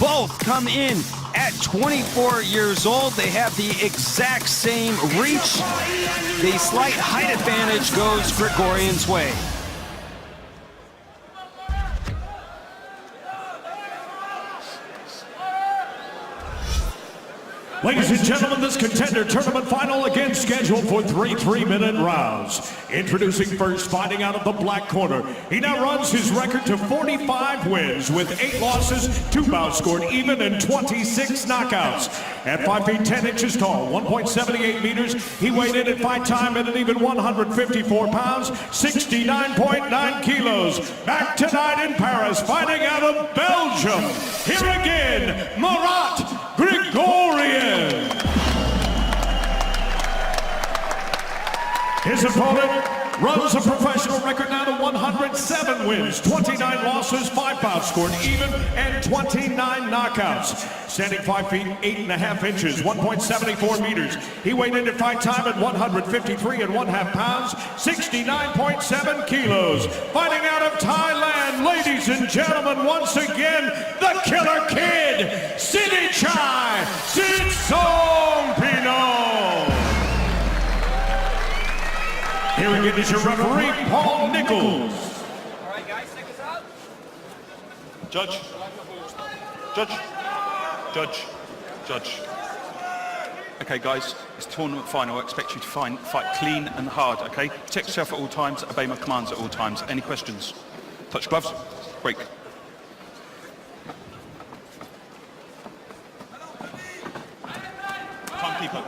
both come in at 24 years old. They have the exact same reach. The slight height advantage goes Grigorian's way. Ladies and gentlemen, this contender tournament final again scheduled for 3 3-minute rounds. Introducing first, fighting out of the black corner. He now runs his record to 45 wins with 8 losses, 2 bouts scored even, and 26 knockouts. At 5 feet 10 inches tall, 1.78 meters, he weighed in at fight time at an even 154 pounds, 69.9 kilos. Back tonight in Paris, fighting out of Belgium. Here again, Marat Grigorian. His opponent runs a professional record now to 107 wins, 29 losses, 5 bouts scored even, and 29 knockouts. Standing 5 feet 8.5 inches, 1.74 meters. He weighed in at fight time at 153.5 pounds, 69.7 kilos. Fighting out of Thailand, ladies and gentlemen, once again, the Killer Kid, Sittichai, Sitsongpeenong. Here again is your referee, Paul Nichols. All right, guys, check us out. Judge. Okay, guys, it's tournament final. I expect you to fight clean and hard, okay? Protect yourself at all times, obey my commands at all times. Any questions? Touch gloves. Break. Timekeeper.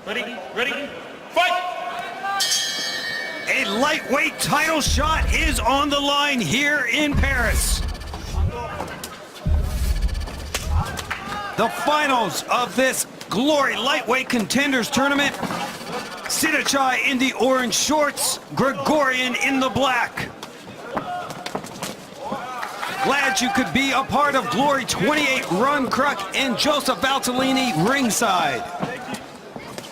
Ready? Fight! A lightweight title shot is on the line here in Paris. The finals of this Glory Lightweight Contenders Tournament. Sittichai in the orange shorts, Grigorian in the black. Glad you could be a part of Glory 28, Ron Kruk and Joseph Valtellini ringside.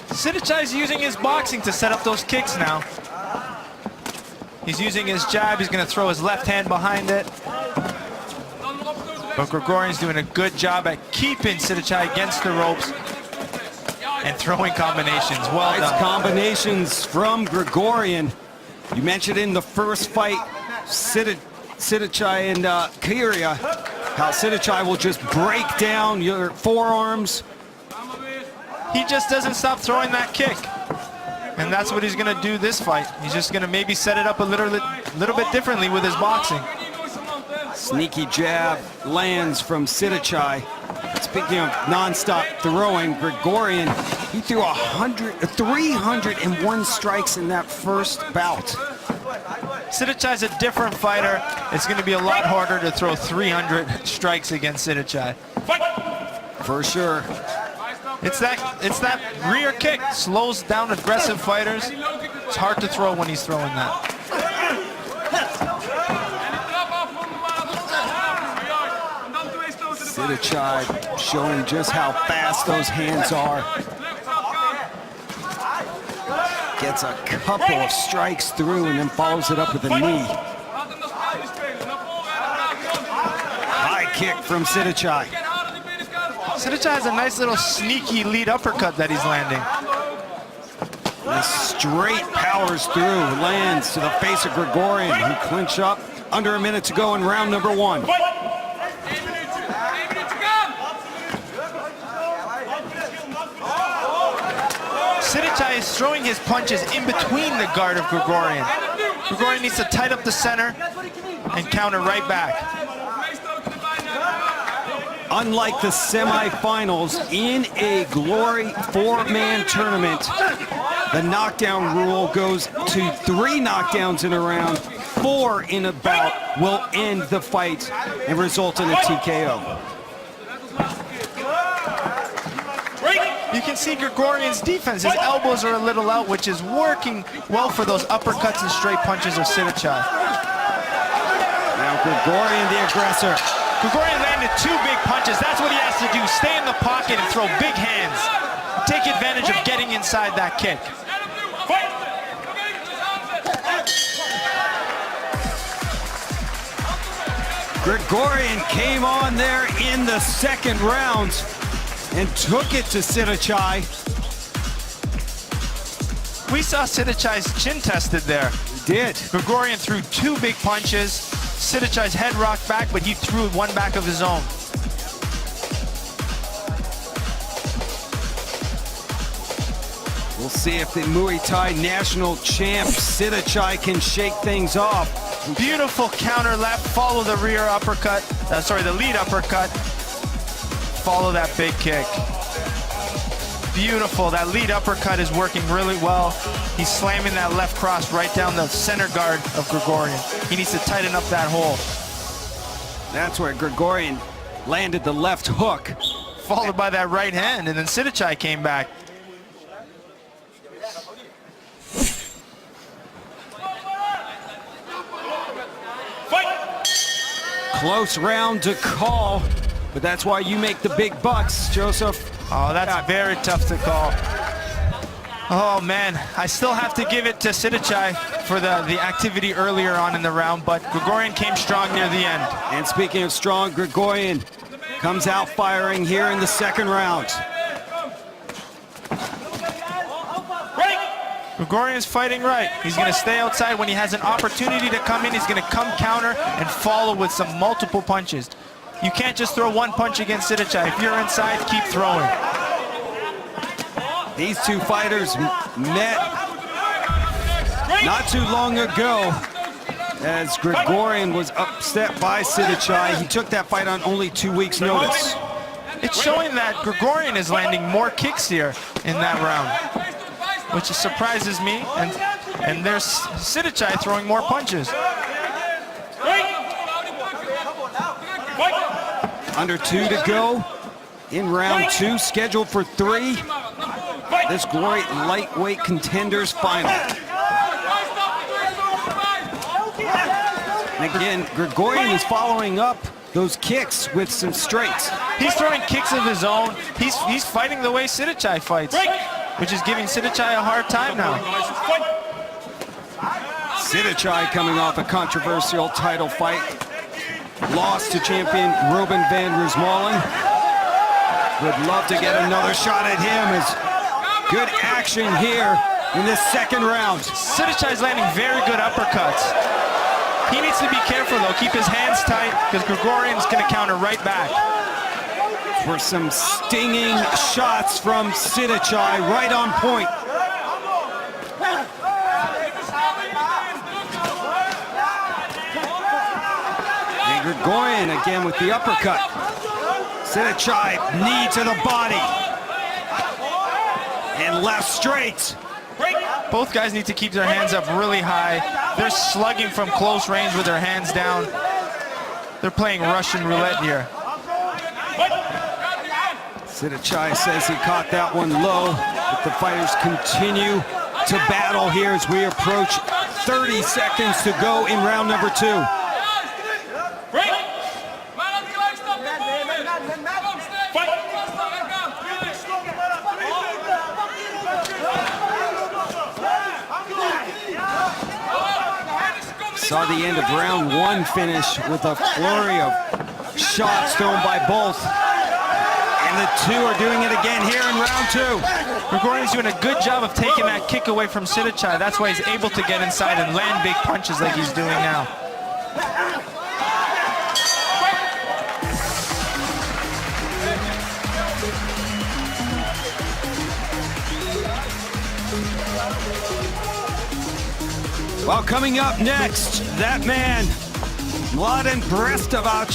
Sittichai's using his boxing to set up those kicks now. He's using his jab, he's going to throw his left hand behind it. But Grigorian's doing a good job at keeping Sittichai against the ropes and throwing combinations. Well done. Nice combinations from Grigorian. You mentioned in the first fight, Sittichai and Kyria, how Sittichai will just break down your forearms. He just doesn't stop throwing that kick. And that's what he's going to do this fight. He's just going to maybe set it up a little bit differently with his boxing. Sneaky jab lands from Sittichai. Speaking of non-stop throwing, Grigorian, he threw 301 strikes in that first bout. Sittichai's a different fighter. It's going to be a lot harder to throw 300 strikes against Sittichai. For sure. It's that rear kick, slows down aggressive fighters. It's hard to throw when he's throwing that. Sittichai showing just how fast those hands are. Gets a couple of strikes through and then follows it up with a knee. High kick from Sittichai. Sittichai has a nice little sneaky lead uppercut that he's landing. The straight powers through, lands to the face of Grigorian, who clinch up. Under a minute to go in round number 1. Sittichai is throwing his punches in between the guard of Grigorian. Grigorian needs to tight up the center and counter right back. Unlike the semifinals, in a Glory 4-man tournament, the knockdown rule goes to 3 knockdowns in a round. 4 in a bout will end the fight and result in a TKO. You can see Grigorian's defense. His elbows are a little out, which is working well for those uppercuts and straight punches of Sittichai. Now Grigorian, the aggressor. Grigorian landed 2 big punches. That's what he has to do. Stay in the pocket and throw big hands. Take advantage of getting inside that kick. Grigorian came on there in in the second round and took it to Sittichai. We saw Sittichai's chin tested there. Did. Grigorian threw 2 big punches. Sittichai's head rocked back, but he threw one back of his own. We'll see if the Muay Thai national champ Sittichai can shake things off. Beautiful counter left, follow the rear uppercut. The lead uppercut. Follow that big kick. Beautiful, that lead uppercut is working really well. He's slamming that left cross right down the center guard of Grigorian. He needs to tighten up that hole. That's where Grigorian landed the left hook. Followed by that right hand, and then Sittichai came back. Close round to call, but that's why you make the big bucks, Joseph. Oh, that's very tough to call. Oh man, I still have to give it to Sittichai for the activity earlier on in the round, but Grigorian came strong near the end. And speaking of strong, Grigorian comes out firing here in the second round. Grigorian is fighting right. He's going to stay outside. When he has an opportunity to come in, he's going to come counter and follow with some multiple punches. You can't just throw one punch against Sittichai. If you're inside, keep throwing. These two fighters met not too long ago as Grigorian was upset by Sittichai. He took that fight on only 2 weeks' notice. It's showing that Grigorian is landing more kicks here in that round, which surprises me, and there's Sittichai throwing more punches. Under 2 to go in round 2, scheduled for 3. This great lightweight contenders final. And again, Grigorian is following up those kicks with some straights. He's throwing kicks of his own. He's fighting the way Sittichai fights, which is giving Sittichai a hard time now. Sittichai coming off a controversial title fight. Lost to champion Ruben van Roosmalen. Would love to get another shot at him. As good action here in this second round. Sittichai's landing very good uppercuts. He needs to be careful though, keep his hands tight, because Grigorian's gonna counter right back. For some stinging shots from Sittichai, right on point. And Grigorian again with the uppercut. Sittichai, knee to the body. And left straight. Both guys need to keep their hands up really high. They're slugging from close range with their hands down. They're playing Russian roulette here. Sittichai says he caught that one low, but the fighters continue to battle here as we approach 30 seconds to go in round number 2. Saw the end of round 1 finish with a flurry of shots thrown by both. And the two are doing it again here in round 2. Grigorian's doing a good job of taking that kick away from Sittichai. That's why he's able to get inside and land big punches like he's doing now. Well, coming up next, that man, Mladen Brestovac,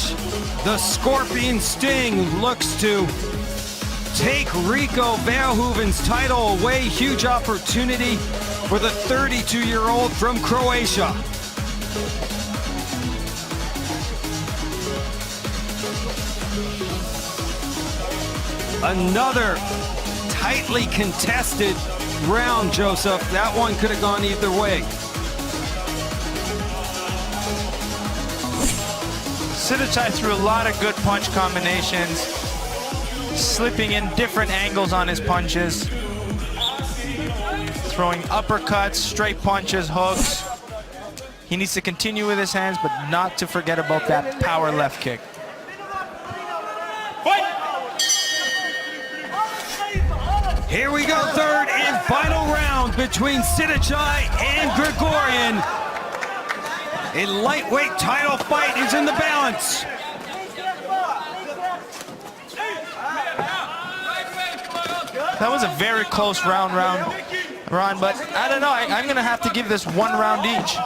the Scorpion Sting, looks to take Rico Verhoeven's title away. Huge opportunity for the 32-year-old from Croatia. Another tightly contested round, Joseph. That one could have gone either way. Sittichai threw a lot of good punch combinations, slipping in different angles on his punches, throwing uppercuts, straight punches, hooks. He needs to continue with his hands, but not to forget about that power left kick. Here we go, third and final round between Sittichai and Grigorian. A lightweight title fight is in the balance. That was a very close round, Ron, but I don't know. I'm going to have to give this 1 round each.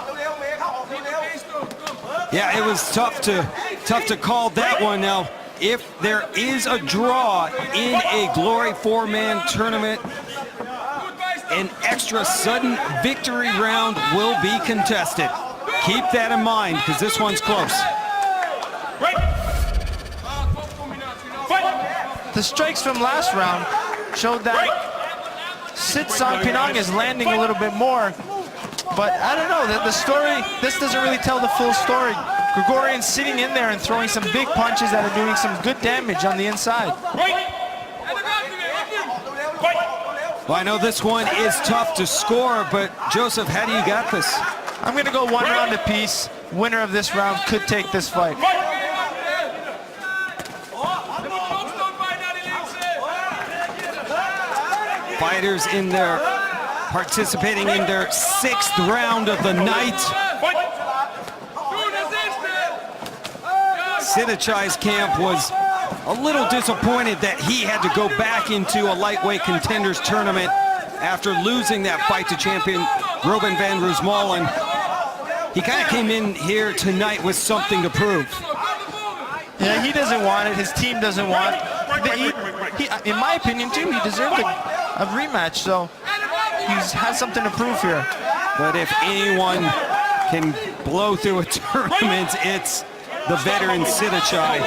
Yeah, it was tough to call that one. Now, if there is a draw in a Glory 4-man tournament, an extra sudden victory round will be contested. Keep that in mind, because this one's close. The strikes from last round showed that Sitsongpeenong is landing a little bit more, but I don't know, the story, this doesn't really tell the full story. Grigorian's sitting in there and throwing some big punches that are doing some good damage on the inside. Well, I know this one is tough to score, but Joseph, how do you got this? I'm going to go 1 round apiece. Winner of this round could take this fight. Fighters participating in their 6th round of the night. Sittichai's camp was a little disappointed that he had to go back into a lightweight contenders tournament after losing that fight to champion Robin van Roosmalen. He kind of came in here tonight with something to prove. Yeah, he doesn't want it. His team doesn't want it. In my opinion, too, he deserved a rematch, so he has something to prove here. But if anyone can blow through a tournament, it's the veteran Sittichai.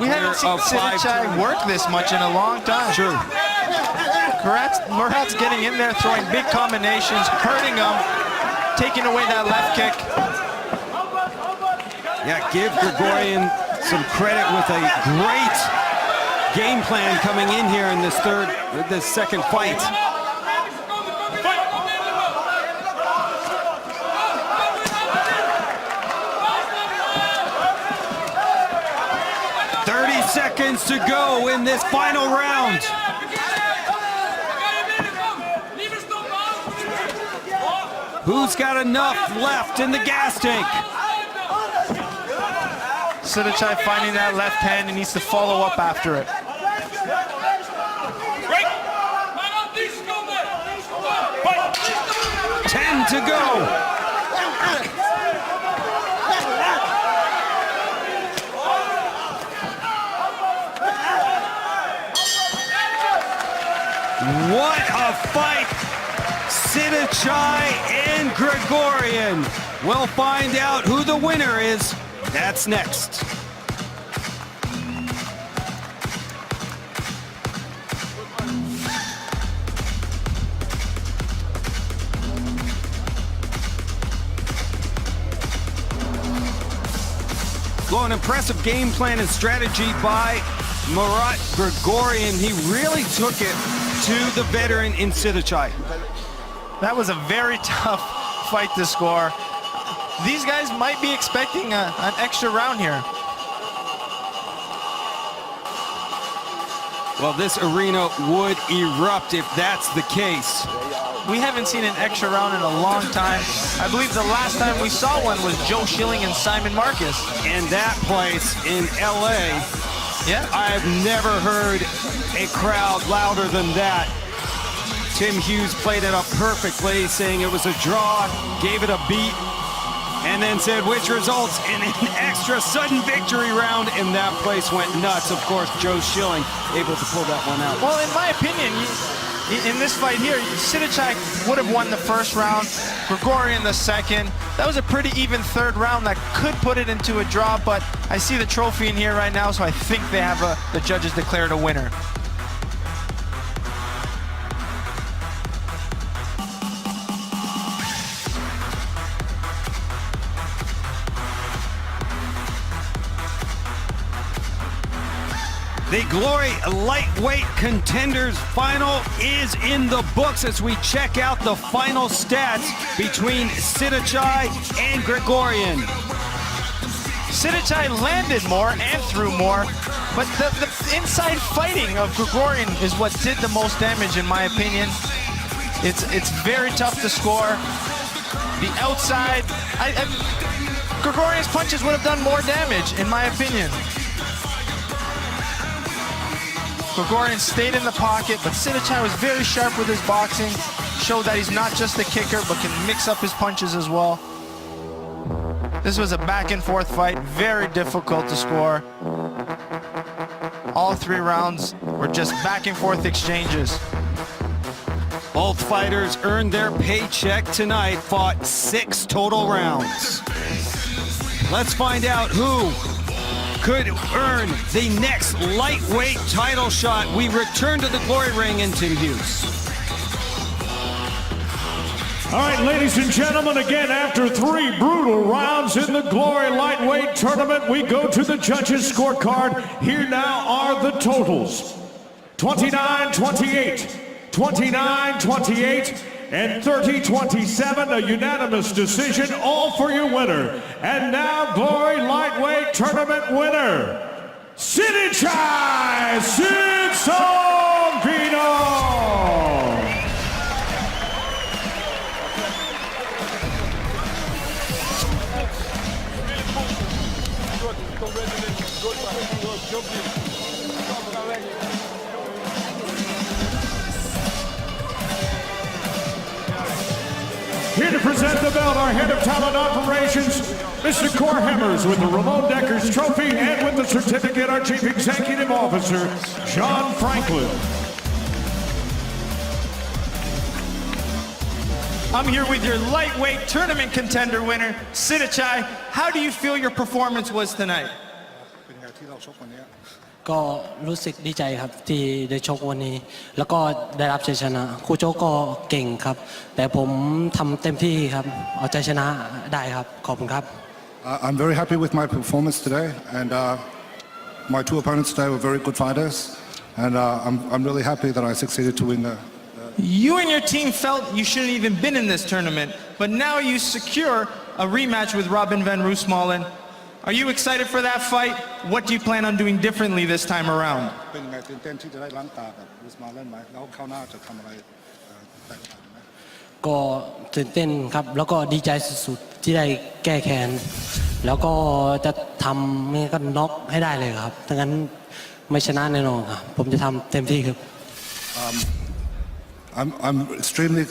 We haven't seen Sittichai work this much in a long time. True. Marat's getting in there, throwing big combinations, hurting him, taking away that left kick. Yeah, give Grigorian some credit with a great game plan coming in here in this second fight. Seconds to go in this final round. Who's got enough left in the gas tank? Sittichai finding that left hand and needs to follow up after it. 10 to go. What a fight! Sittichai and Grigorian. We'll find out who the winner is. That's next. Well, an impressive game plan and strategy by Marat. Grigorian, he really took it to the veteran in Sittichai. That was a very tough fight to score. These guys might be expecting an extra round here. Well, this arena would erupt if that's the case. We haven't seen an extra round in a long time. I believe the last time we saw one was Joe Schilling and Simon Marcus. And that place in LA, yeah, I've never heard a crowd louder than that. Tim Hughes played it up perfectly, saying it was a draw, gave it a beat, and then said which results in an extra sudden victory round, and that place went nuts. Of course, Joe Schilling able to pull that one out. Well, in my opinion, in this fight here, Sittichai would have won the first round, Grigorian the second. That was a pretty even third round that could put it into a draw, but I see the trophy in here right now, so I think they have the judges declared a winner. The Glory Lightweight Contenders Final is in the books as we check out the final stats between Sittichai and Grigorian. Sittichai landed more and threw more, But the inside fighting of Grigorian is what did the most damage, in my opinion. It's very tough to score. The outside, Grigorian's punches would have done more damage, in my opinion. Grigorian stayed in the pocket, but Sittichai was very sharp with his boxing, showed that he's not just a kicker, but can mix up his punches as well. This was a back and forth fight, very difficult to score. All 3 rounds were just back and forth exchanges. Both fighters earned their paycheck tonight, fought 6 total rounds. Let's find out who could earn the next lightweight title shot. We return to the Glory Ring in Tim Hughes. All right, ladies and gentlemen, again, after 3 brutal rounds in the Glory Lightweight Tournament, we go to the judges' scorecard. Here now are the totals. 29-28, 29-28, and 30-27, a unanimous decision, all for your winner. And now, Glory Lightweight Tournament winner, Sittichai Sitsongpeenong. Here to present the belt, our head of talent operations, Mr. Cor Hemmers, with the Ramon Deckers Trophy, and with the certificate, our Chief Executive Officer, John Franklin. I'm here with your lightweight tournament contender winner, Sittichai. How do you feel your performance was tonight? ก็รู้สึกดีใจครับที่ได้ชกวันนี้แล้วก็ได้รับชัยชนะคู่โจ๊กก็เก่งครับแต่ผมทำเต็มที่ครับเอาใจชนะได้ครับขอบคุณครับ I'm very happy with my performance today, and my 2 opponents today were very good fighters, and I'm really happy that I succeeded to win the. You and your team felt you shouldn't even been in this tournament, but now you secure a rematch with Robin van Roosmalen. Are you excited for that fight? What do you plan on doing differently this time around? เป็นยังไงตื่นเต้นที่จะได้ล้างตากับรูสมาเล่นไหมแล้วเข้าหน้าจะทำอะไรแตกต่างไหม ก็ตื่นเต้นครับแล้วก็ดีใจสุดๆที่ได้แก้แค้นแล้วก็จะทำให้ก็น็อกให้ได้เลยครับถ้างั้นไม่ชนะแน่นอนครับผมจะทำเต็มที่ครับ I'm extremely